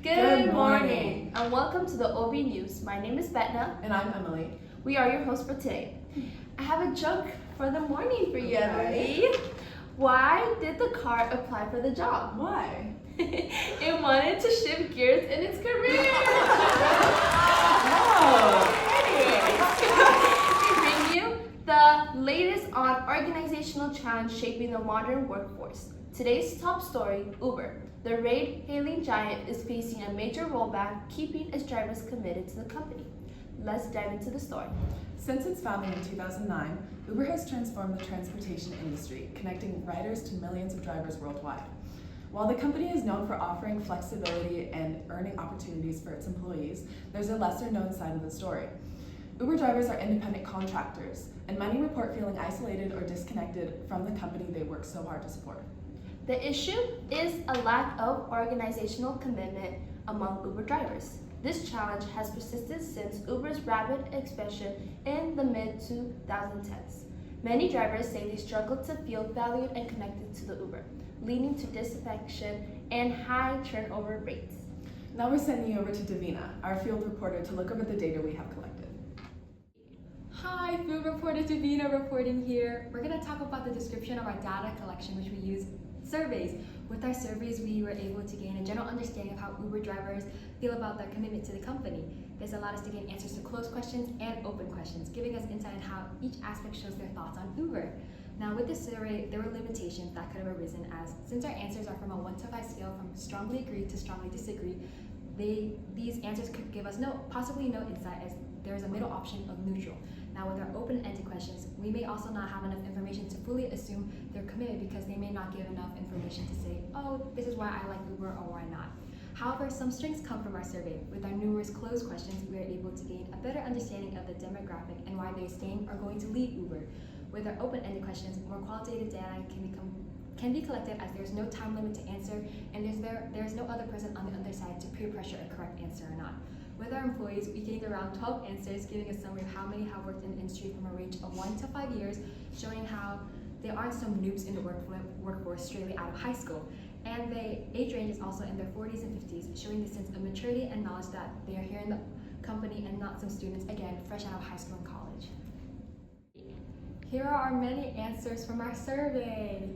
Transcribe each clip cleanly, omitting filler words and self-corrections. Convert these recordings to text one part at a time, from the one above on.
Good morning, and welcome to the OB News. My name is Betna. And I'm Emily. We are your hosts for today. I have a joke for the morning for you, Emily. Why did the car apply for the job? Why? It wanted to shift gears in its career. Anyways, we bring you the latest on organizational challenge shaping the modern workforce. Today's top story, Uber. The ride-hailing giant is facing a major rollback, keeping its drivers committed to the company. Let's dive into the story. Since its founding in 2009, Uber has transformed the transportation industry, connecting riders to millions of drivers worldwide. While the company is known for offering flexibility and earning opportunities for its employees, there's a lesser-known side of the story. Uber drivers are independent contractors, and many report feeling isolated or disconnected from the company they work so hard to support. The issue is a lack of organizational commitment among Uber drivers. This challenge has persisted since Uber's rapid expansion in the mid-2010s. Many drivers say they struggle to feel valued and connected to the Uber, leading to disaffection and high turnover rates. Now we're sending you over to Davina, our field reporter, to look over the data we have collected. Hi, field reporter Davina reporting here. We're going to talk about the description of our data collection, which we use surveys. With our surveys, we were able to gain a general understanding of how Uber drivers feel about their commitment to the company. This allowed us to gain answers to closed questions and open questions, giving us insight on how each aspect shows their thoughts on Uber. Now, with this survey, there were limitations that could have arisen as, since our answers are from a 1 to 5 scale from strongly agree to strongly disagree, these answers could give us possibly no insight, as there is a middle option of neutral. Now, with our open-ended questions, we may also not have enough information to fully assume they're committed because they may not give enough information to say, oh, this is why I like Uber or why not. However, some strengths come from our survey. With our numerous closed questions, we are able to gain a better understanding of the demographic and why they're staying or going to leave Uber. With our open-ended questions, more qualitative data can be collected as there's no time limit to answer and there's no other person on the other side to peer pressure a correct answer or not. With our employees, we gained around 12 answers, giving a summary of how many have worked in the industry from a range of 1 to 5 years, showing how there are some noobs in the workforce straightly out of high school. And the age range is also in their 40s and 50s, showing the sense of maturity and knowledge that they are here in the company and not some students, again, fresh out of high school and college. Here are our many answers from our survey.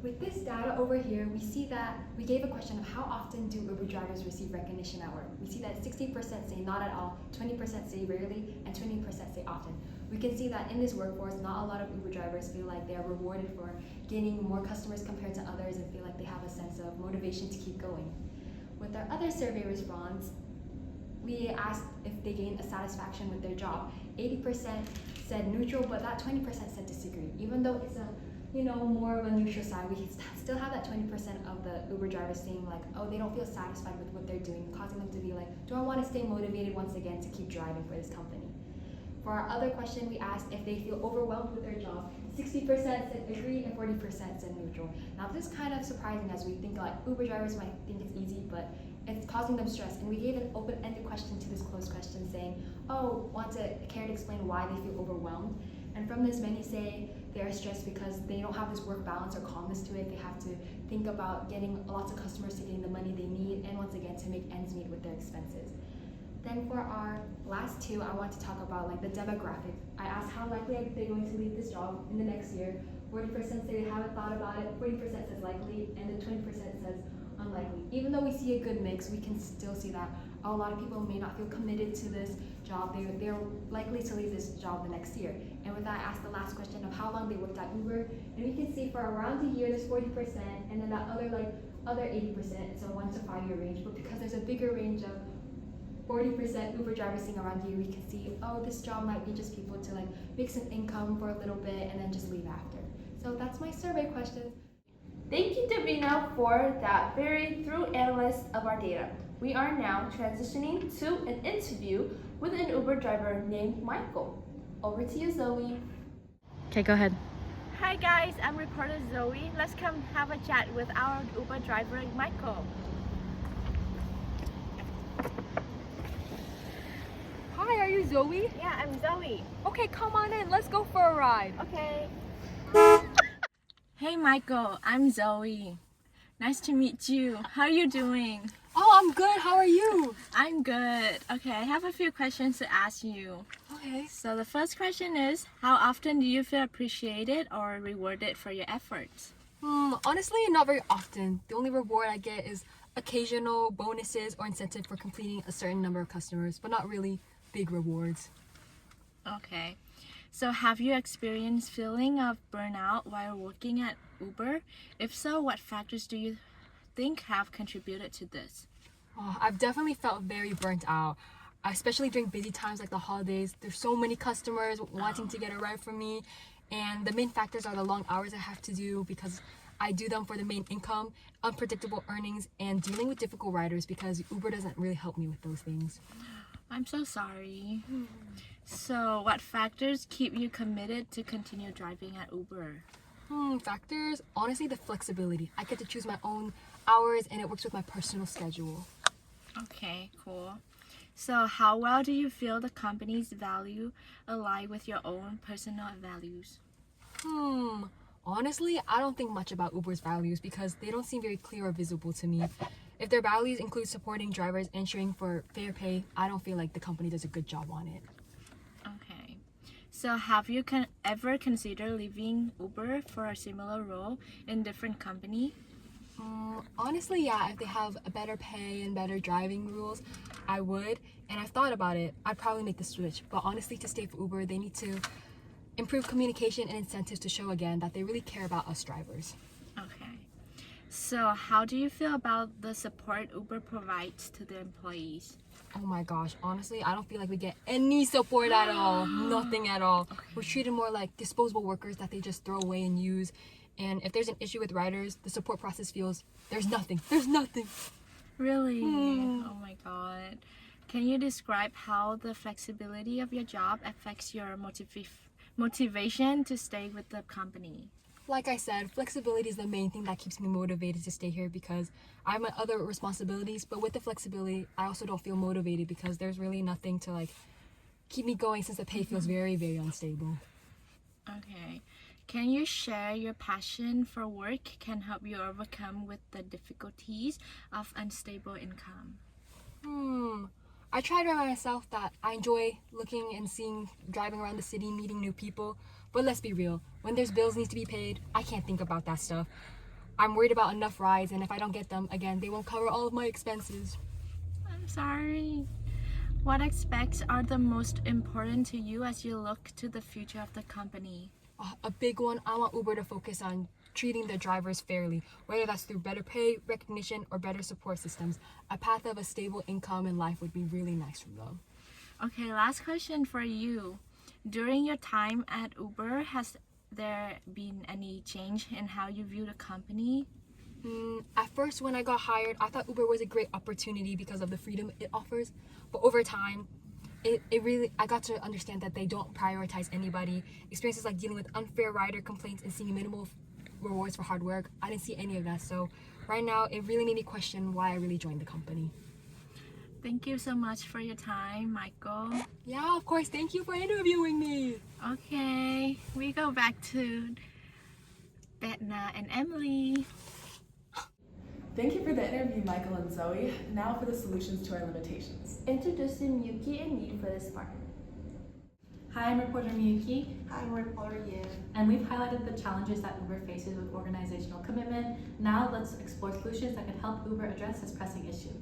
With this data over here, we see that we gave a question of how often do Uber drivers receive recognition at work. We see that 60% say not at all, 20% say rarely, and 20% say often. We can see that in this workforce, not a lot of Uber drivers feel like they are rewarded for gaining more customers compared to others and feel like they have a sense of motivation to keep going. With our other survey response, we asked if they gained a satisfaction with their job. 80% said neutral, but that 20% said disagree. Even though it's more of a neutral side, we still have that 20% of the Uber drivers saying like, oh, they don't feel satisfied with what they're doing, causing them to be like, do I want to stay motivated once again to keep driving for this company? For our other question, we asked if they feel overwhelmed with their job. 60% said agree and 40% said neutral. Now this is kind of surprising as we think like Uber drivers might think it's easy, but it's causing them stress. And we gave an open-ended question to this closed question saying, oh, care to explain why they feel overwhelmed? And from this, many say they're stressed because they don't have this work balance or calmness to it. They have to think about getting lots of customers to gain the money they need and once again to make ends meet with their expenses. Then for our last two, I want to talk about like the demographic. I asked how likely are they going to leave this job in the next year. 40% say they haven't thought about it, 40% says likely, and then 20% says unlikely. Even though we see a good mix, we can still see that a lot of people may not feel committed to this job. They're likely to leave this job the next year. And with that, I asked the last question of how long they worked at Uber, and we can see for around a year there's 40%, and then that other 80%, it's a 1 to 5 year range. But because there's a bigger range of 40% Uber drivers seeing around you, we can see, oh, this job might be just people to like make some income for a little bit and then just leave after. So that's my survey questions. Thank you, Davina, for that very thorough analysis of our data. We are now transitioning to an interview with an Uber driver named Michael. Over to you, Zoe. Okay, go ahead. Hi guys, I'm reporter Zoe. Let's come have a chat with our Uber driver, Michael. Hi, are you Zoe? Yeah, I'm Zoe. Okay, come on in. Let's go for a ride. Okay. Hey Michael, I'm Zoe. Nice to meet you. How are you doing? Oh, I'm good. How are you? I'm good. Okay, I have a few questions to ask you. Okay. So the first question is, how often do you feel appreciated or rewarded for your efforts? Honestly, not very often. The only reward I get is occasional bonuses or incentive for completing a certain number of customers, but not really big rewards. Okay. So have you experienced feeling of burnout while working at Uber? If so, what factors do you think have contributed to this? Oh, I've definitely felt very burnt out, especially during busy times like the holidays. There's so many customers wanting to get a ride from me, and the main factors are the long hours I have to do because I do them for the main income, unpredictable earnings, and dealing with difficult riders because Uber doesn't really help me with those things. I'm so sorry. So what factors keep you committed to continue driving at Uber? Factors? Honestly, the flexibility. I get to choose my own hours and it works with my personal schedule. Okay, cool. So how well do you feel the company's value align with your own personal values? Honestly, I don't think much about Uber's values because they don't seem very clear or visible to me. If their values include supporting drivers and ensuring for fair pay, I don't feel like the company does a good job on it. Okay. So have you ever considered leaving Uber for a similar role in different company? Honestly, yeah, if they have a better pay and better driving rules, I would. And I've thought about it. I'd probably make the switch. But honestly, to stay for Uber, they need to improve communication and incentives to show again that they really care about us drivers. Okay. So how do you feel about the support Uber provides to the employees? Oh my gosh, honestly, I don't feel like we get any support at all. Nothing at all. We're treated more like disposable workers that they just throw away and use. And if there's an issue with riders, the support process feels there's nothing. There's nothing. Really? Oh my god. Can you describe how the flexibility of your job affects your motivation to stay with the company? Like I said, flexibility is the main thing that keeps me motivated to stay here because I have my other responsibilities, but with the flexibility, I also don't feel motivated because there's really nothing to like keep me going since the pay feels very, very unstable. Okay. Can you share your passion for work can help you overcome with the difficulties of unstable income? I try to remind myself that I enjoy looking and seeing, driving around the city, meeting new people. But let's be real, when there's bills need to be paid, I can't think about that stuff. I'm worried about enough rides, and if I don't get them, again, they won't cover all of my expenses. I'm sorry. What aspects are the most important to you as you look to the future of the company? A big one, I want Uber to focus on treating their drivers fairly, whether that's through better pay, recognition, or better support systems. A path of a stable income and life would be really nice for them. Okay, last question for you. During your time at Uber, has there been any change in how you view the company? At first, when I got hired, I thought Uber was a great opportunity because of the freedom it offers. But over time, I got to understand that they don't prioritize anybody. Experiences like dealing with unfair rider complaints and seeing minimal rewards for hard work, I didn't see any of that. So right now, it really made me question why I really joined the company. Thank you so much for your time, Michael. Yeah, of course. Thank you for interviewing me. Okay, we go back to Betna and Emily. Thank you for the interview, Michael and Zoe. Now for the solutions to our limitations. Introducing Miyuki and Yi for this part. Hi, I'm reporter Miyuki, Hi, I'm reporter Yin. and we've highlighted the challenges that Uber faces with organizational commitment. Now let's explore solutions that can help Uber address this pressing issue.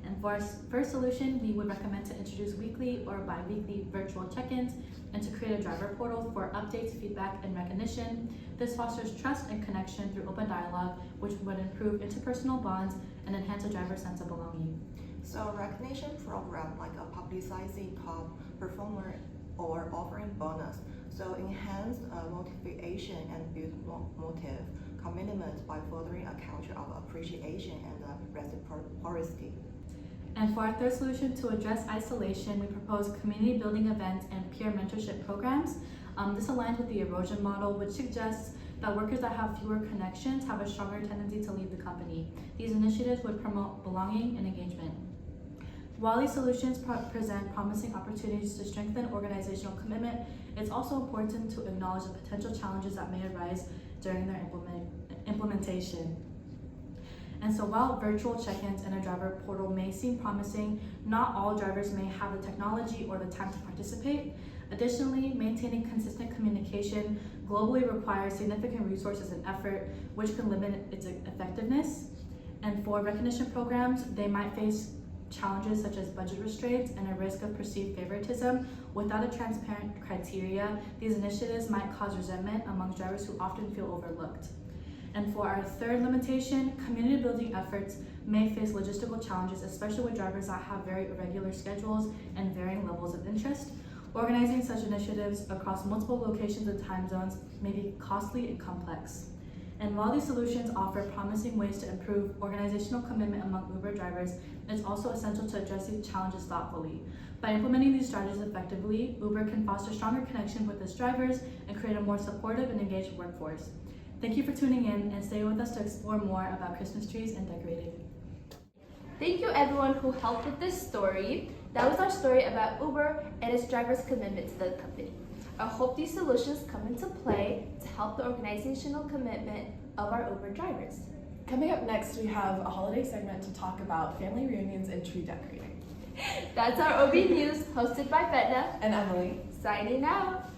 And for our first solution, we would recommend to introduce weekly or bi-weekly virtual check-ins and to create a driver portal for updates, feedback, and recognition. This fosters trust and connection through open dialogue, which would improve interpersonal bonds and enhance a driver's sense of belonging. So a recognition program like a publicizing top performer or offering bonus. So enhance motivation and build motive commitment by furthering a culture of appreciation and reciprocity. And for our third solution to address isolation, we propose community building events and peer mentorship programs. This aligns with the erosion model, which suggests that workers that have fewer connections have a stronger tendency to leave the company. These initiatives would promote belonging and engagement. While these solutions present promising opportunities to strengthen organizational commitment, it's also important to acknowledge the potential challenges that may arise during their implementation. And so while virtual check-ins in a driver portal may seem promising, not all drivers may have the technology or the time to participate. Additionally, maintaining consistent communication globally requires significant resources and effort, which can limit its effectiveness. And for recognition programs, they might face challenges such as budget restraints and a risk of perceived favoritism. Without a transparent criteria, these initiatives might cause resentment amongst drivers who often feel overlooked. And for our third limitation, community building efforts may face logistical challenges, especially with drivers that have very irregular schedules and varying levels of interest. Organizing such initiatives across multiple locations and time zones may be costly and complex. And while these solutions offer promising ways to improve organizational commitment among Uber drivers, it's also essential to address these challenges thoughtfully. By implementing these strategies effectively, Uber can foster stronger connections with its drivers and create a more supportive and engaged workforce. Thank you for tuning in and stay with us to explore more about Christmas trees and decorating. Thank you everyone who helped with this story. That was our story about Uber and its drivers' commitment to the company. I hope these solutions come into play to help the organizational commitment of our Uber drivers. Coming up next, we have a holiday segment to talk about family reunions and tree decorating. That's our OB News, hosted by Betna, And Emily. signing out.